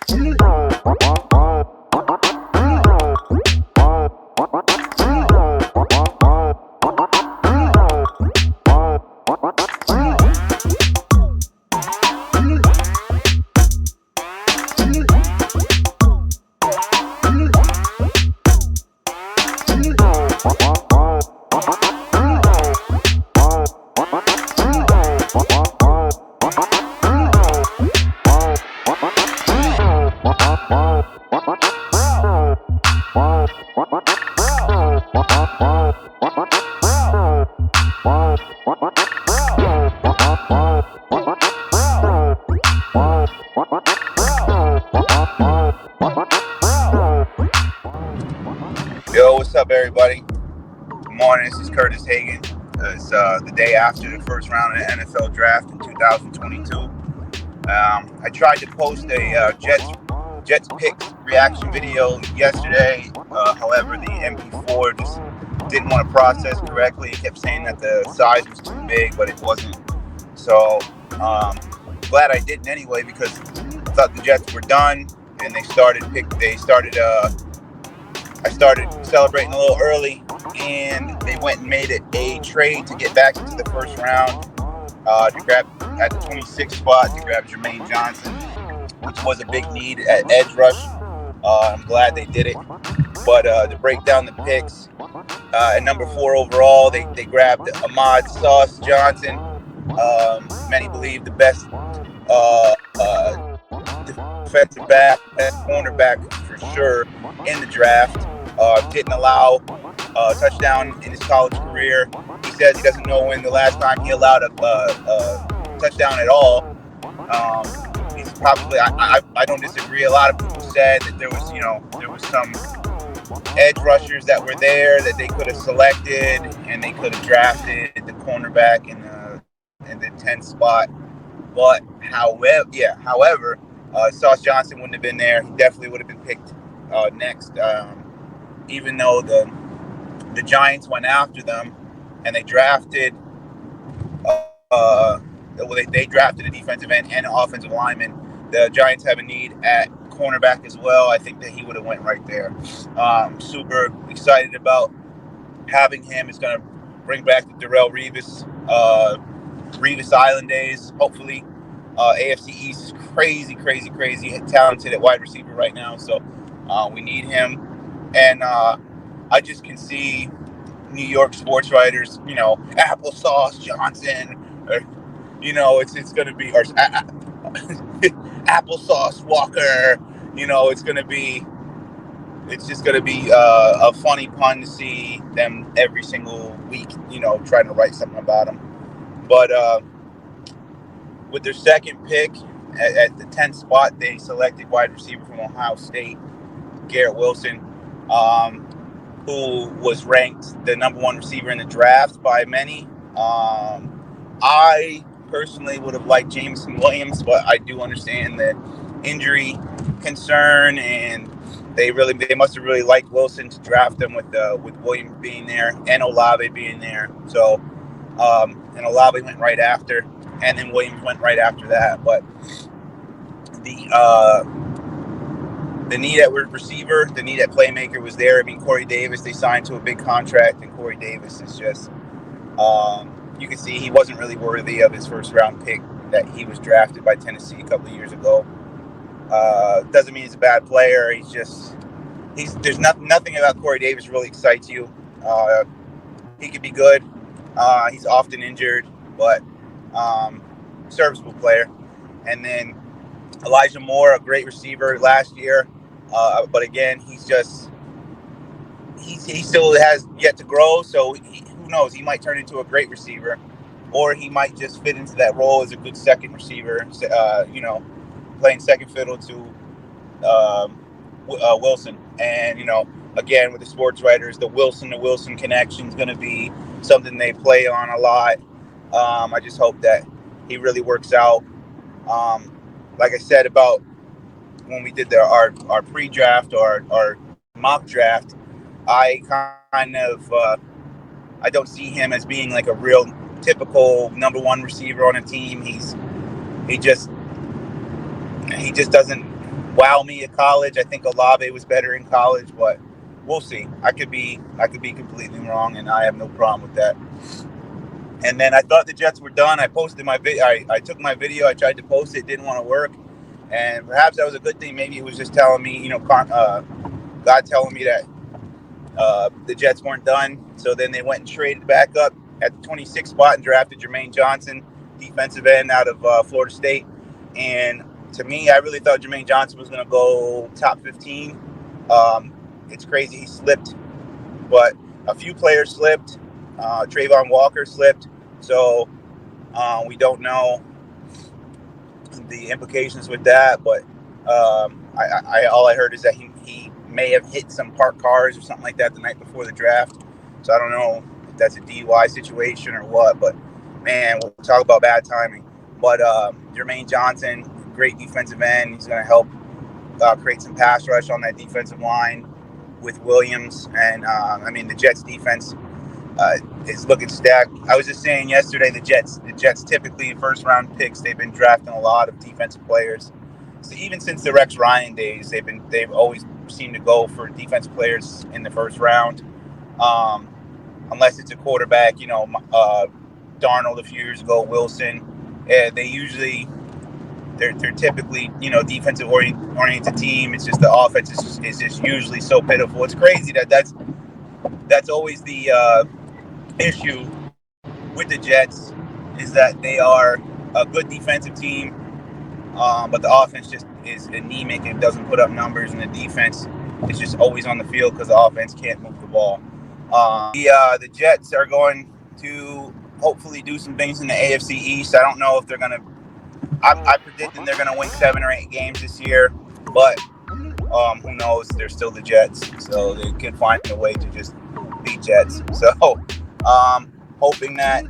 Yo, what's up, everybody? Good morning. This is Kurtis Hagen. It's the day after the first round of the NFL draft in 2022. I tried to post a Jets picks reaction video yesterday. However, the MP4 just didn't want to process correctly. It kept saying that the size was too big, but it wasn't. So glad I didn't anyway, because I thought the Jets were done, and I started celebrating a little early, and they went and made it a trade to get back into the first round to grab at the 26th spot to grab Jermaine Johnson, which was a big need at edge rush. I'm glad they did it. But to break down the picks, at number 4 overall, they grabbed Sauce Johnson. Many believe the best defensive back, best cornerback for sure in the draft. Didn't allow a touchdown in his college career. He says he doesn't know when the last time he allowed a touchdown at all. He's probably, I don't disagree. A lot of people said that there was some edge rushers that were there that they could have selected, and they could have drafted the cornerback in the 10th spot. But however, Sauce Johnson wouldn't have been there. He definitely would have been picked next. Even though the Giants went after them and they drafted they drafted a defensive end and an offensive lineman. The Giants have a need at cornerback as well. I think that he would have went right there. Super excited about having him. It's going to bring back the Darrelle Revis Island days, hopefully. AFC East is crazy talented at wide receiver right now, so we need him. And I just can see New York sports writers, Applesauce Johnson, or, it's going to be, or Applesauce Walker. It's just going to be a funny pun to see them every single week, trying to write something about them. But with their second pick at the 10th spot, they selected wide receiver from Ohio State, Garrett Wilson, who was ranked the number 1 receiver in the draft by many. I personally would have liked Jameson Williams, but I do understand the injury concern, and they must have really liked Wilson to draft him with Williams being there and Olave being there. So and Olave went right after, and then Williams went right after that. But the need at receiver, the need at playmaker was there. I mean, Corey Davis, they signed to a big contract, and Corey Davis is just, you can see he wasn't really worthy of his first round pick that he was drafted by Tennessee a couple of years ago. Doesn't mean he's a bad player. There's nothing about Corey Davis really excites you. He could be good. He's often injured, but serviceable player. And then Elijah Moore, a great receiver last year. But again, he still has yet to grow. So who knows? He might turn into a great receiver, or he might just fit into that role as a good second receiver. Playing second fiddle to Wilson. And again, with the sports writers, the Wilson to Wilson connection is going to be something they play on a lot. I just hope that he really works out. Like I said about when we did our pre-draft or our mock draft, I don't see him as being like a real typical number 1 receiver on a team. He just doesn't wow me at college. I think Olave was better in college, but we'll see. I could be completely wrong, and I have no problem with that. And then I thought the Jets were done. I posted my video. I took my video. I tried to post it. Didn't want to work. And perhaps that was a good thing. Maybe it was just telling me, God telling me that the Jets weren't done. So then they went and traded back up at the 26th spot and drafted Jermaine Johnson, defensive end out of Florida State. And to me, I really thought Jermaine Johnson was going to go top 15. It's crazy he slipped, but a few players slipped. Trayvon Walker slipped. So we don't know the implications with that, but all I heard is that he may have hit some parked cars or something like that the night before the draft. So I don't know if that's a DUI situation or what, but man, we'll talk about bad timing. But Jermaine Johnson, great defensive end. He's going to help create some pass rush on that defensive line with Williams. And the Jets defense is looking stacked. I was just saying yesterday, the Jets typically first round picks, they've been drafting a lot of defensive players. So even since the Rex Ryan days, they've always seemed to go for defensive players in the first round, unless it's a quarterback. Darnold a few years ago, Wilson. They're typically defensive oriented team. It's just the offense is just usually so pitiful. It's crazy that's always the issue with the Jets, is that they are a good defensive team, but the offense just is anemic and doesn't put up numbers, and the defense is just always on the field because the offense can't move the ball. The Jets are going to hopefully do some things in the AFC East. I don't know if they're going to – I predict they're going to win 7 or 8 games this year, but who knows? They're still the Jets, so they could find a way to just beat Jets. So hoping that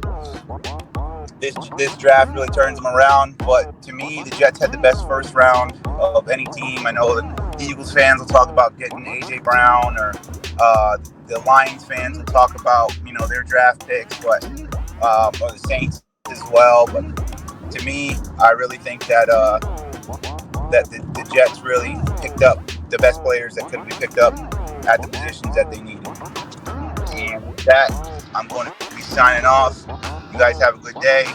this draft really turns them around. But to me, the Jets had the best first round of any team. I know the Eagles fans will talk about getting A.J. Brown, or the Lions fans will talk about their draft picks, but or the Saints as well. But to me, I really think that that the Jets really picked up the best players that could be picked up at the positions that they needed. And with that, I'm going to be signing off. You guys have a good day.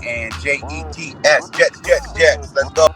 And Jets, Jets. Let's go.